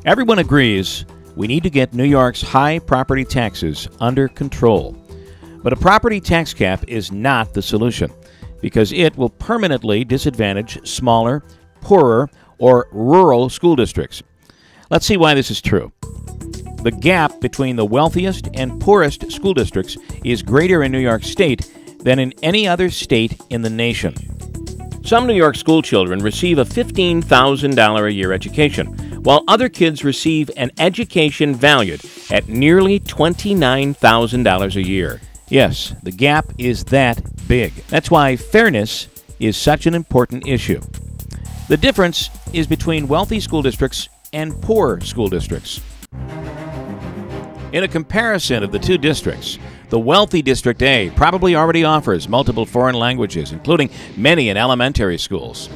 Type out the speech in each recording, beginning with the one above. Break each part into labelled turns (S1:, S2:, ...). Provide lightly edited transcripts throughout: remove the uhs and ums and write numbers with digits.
S1: Everyone agrees we need to get New York's high property taxes under control. But a property tax cap is not the solution, because it will permanently disadvantage smaller, poorer, or rural school districts. Let's see why this is true. The gap between the wealthiest and poorest school districts is greater in New York State than in any other state in the nation. Some New York school children receive a $15,000 a year education, while other kids receive an education valued at nearly $29,000 a year. Yes, the gap is that big. That's why fairness is such an important issue. The difference is between wealthy school districts and poor school districts. In a comparison of the two districts, the wealthy District A probably already offers multiple foreign languages, including many in elementary schools.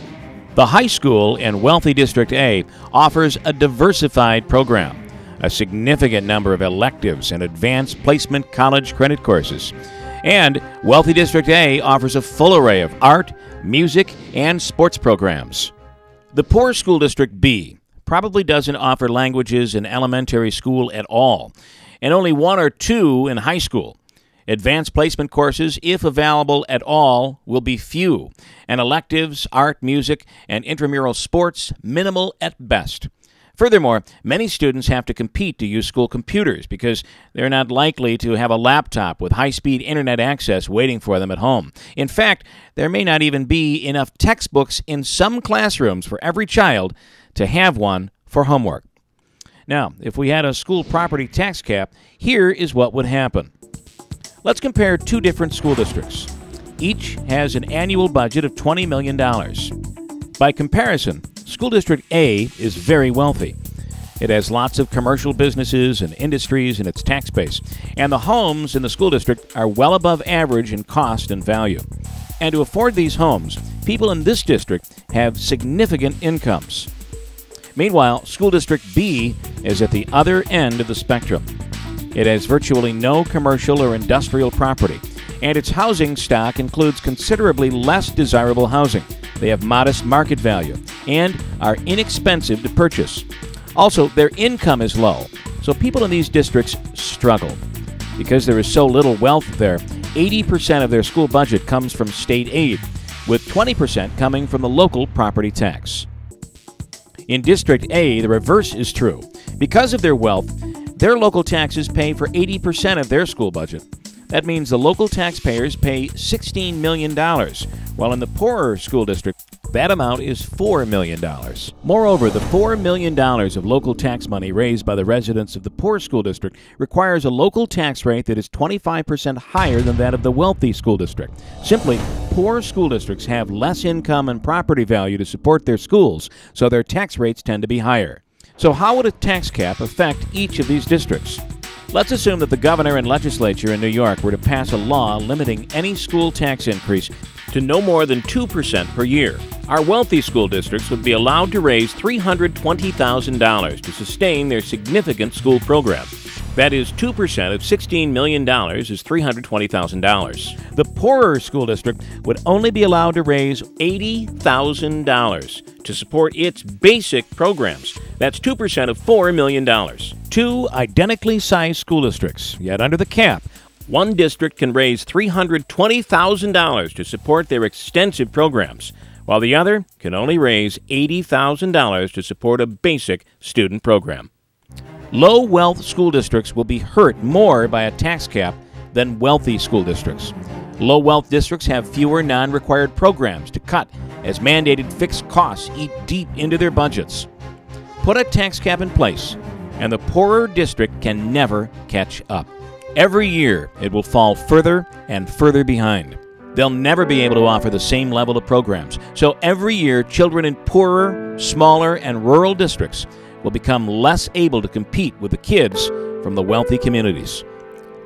S1: The high school in wealthy District A offers a diversified program, a significant number of electives and advanced placement college credit courses. And wealthy District A offers a full array of art, music, and sports programs. The poor school District B probably doesn't offer languages in elementary school at all, and only one or two in high school. Advanced placement courses, if available at all, will be few, and electives, art, music, and intramural sports minimal at best. Furthermore, many students have to compete to use school computers because they're not likely to have a laptop with high-speed internet access waiting for them at home. In fact, there may not even be enough textbooks in some classrooms for every child to have one for homework. Now, if we had a school property tax cap, here is what would happen. Let's compare two different school districts. Each has an annual budget of $20 million. By comparison, School District A is very wealthy. It has lots of commercial businesses and industries in its tax base, and the homes in the school district are well above average in cost and value. And to afford these homes, people in this district have significant incomes. Meanwhile, School District B is at the other end of the spectrum. It has virtually no commercial or industrial property, and its housing stock includes considerably less desirable housing. They have modest market value and are inexpensive to purchase. Also, their income is low, so people in these districts struggle. Because there is so little wealth there, 80% of their school budget comes from state aid, with 20% coming from the local property tax. In District A, the reverse is true. Because of their wealth, their local taxes pay for 80% of their school budget. That means the local taxpayers pay $16 million, while in the poorer school district, that amount is $4 million. Moreover, the $4 million of local tax money raised by the residents of the poor school district requires a local tax rate that is 25% higher than that of the wealthy school district. Simply, poor school districts have less income and property value to support their schools, so their tax rates tend to be higher. So how would a tax cap affect each of these districts? Let's assume that the governor and legislature in New York were to pass a law limiting any school tax increase to no more than 2% per year. Our wealthy school districts would be allowed to raise $320,000 to sustain their significant school program. That is, 2% of $16 million is $320,000. The poorer school district would only be allowed to raise $80,000 to support its basic programs. That's 2% of $4 million. Two identically sized school districts, yet under the cap. One district can raise $320,000 to support their extensive programs, while the other can only raise $80,000 to support a basic student program. Low-wealth school districts will be hurt more by a tax cap than wealthy school districts. Low-wealth districts have fewer non-required programs to cut, as mandated fixed costs eat deep into their budgets. Put a tax cap in place, and the poorer district can never catch up. Every year, it will fall further and further behind. They'll never be able to offer the same level of programs. So every year, children in poorer, smaller, and rural districts will become less able to compete with the kids from the wealthy communities.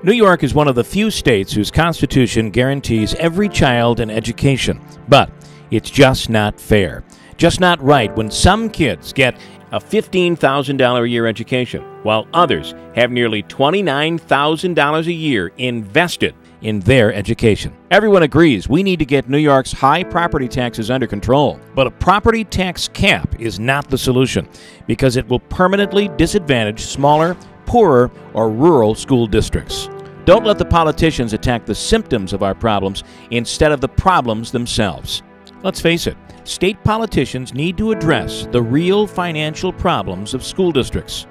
S1: New York is one of the few states whose constitution guarantees every child an education, but it's just not fair. Just not right when some kids get a $15,000 a year education, while others have nearly $29,000 a year invested in their education. Everyone agrees we need to get New York's high property taxes under control. But a property tax cap is not the solution because it will permanently disadvantage smaller, poorer, or rural school districts. Don't let the politicians attack the symptoms of our problems instead of the problems themselves. Let's face it, state politicians need to address the real financial problems of school districts.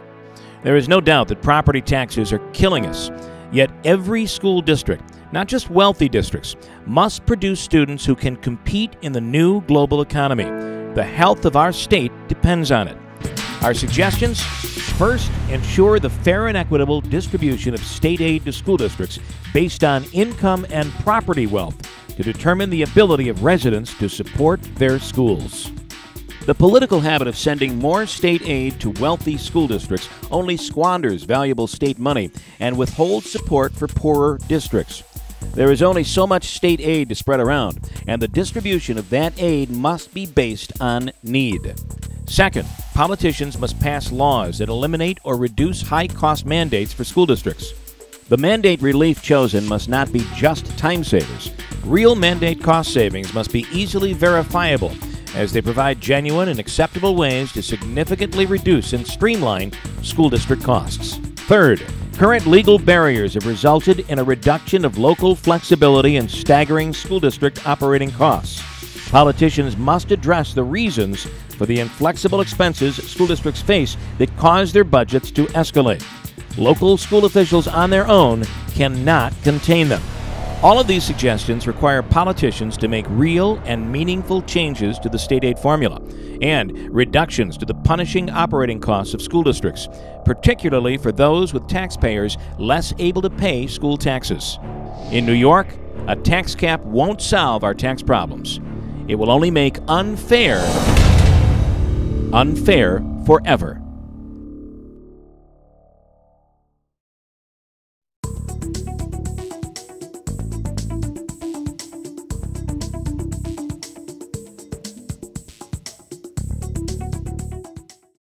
S1: There is no doubt that property taxes are killing us, yet every school district, not just wealthy districts, must produce students who can compete in the new global economy. The health of our state depends on it. Our suggestions? First, ensure the fair and equitable distribution of state aid to school districts based on income and property wealth to determine the ability of residents to support their schools. The political habit of sending more state aid to wealthy school districts only squanders valuable state money and withholds support for poorer districts. There is only so much state aid to spread around, and the distribution of that aid must be based on need. Second, politicians must pass laws that eliminate or reduce high-cost mandates for school districts. The mandate relief chosen must not be just time savers. Real mandate cost savings must be easily verifiable, as they provide genuine and acceptable ways to significantly reduce and streamline school district costs. Third, current legal barriers have resulted in a reduction of local flexibility and staggering school district operating costs. Politicians must address the reasons for the inflexible expenses school districts face that cause their budgets to escalate. Local school officials on their own cannot contain them. All of these suggestions require politicians to make real and meaningful changes to the state aid formula and reductions to the punishing operating costs of school districts, particularly for those with taxpayers less able to pay school taxes. In New York, a tax cap won't solve our tax problems. It will only make unfair forever.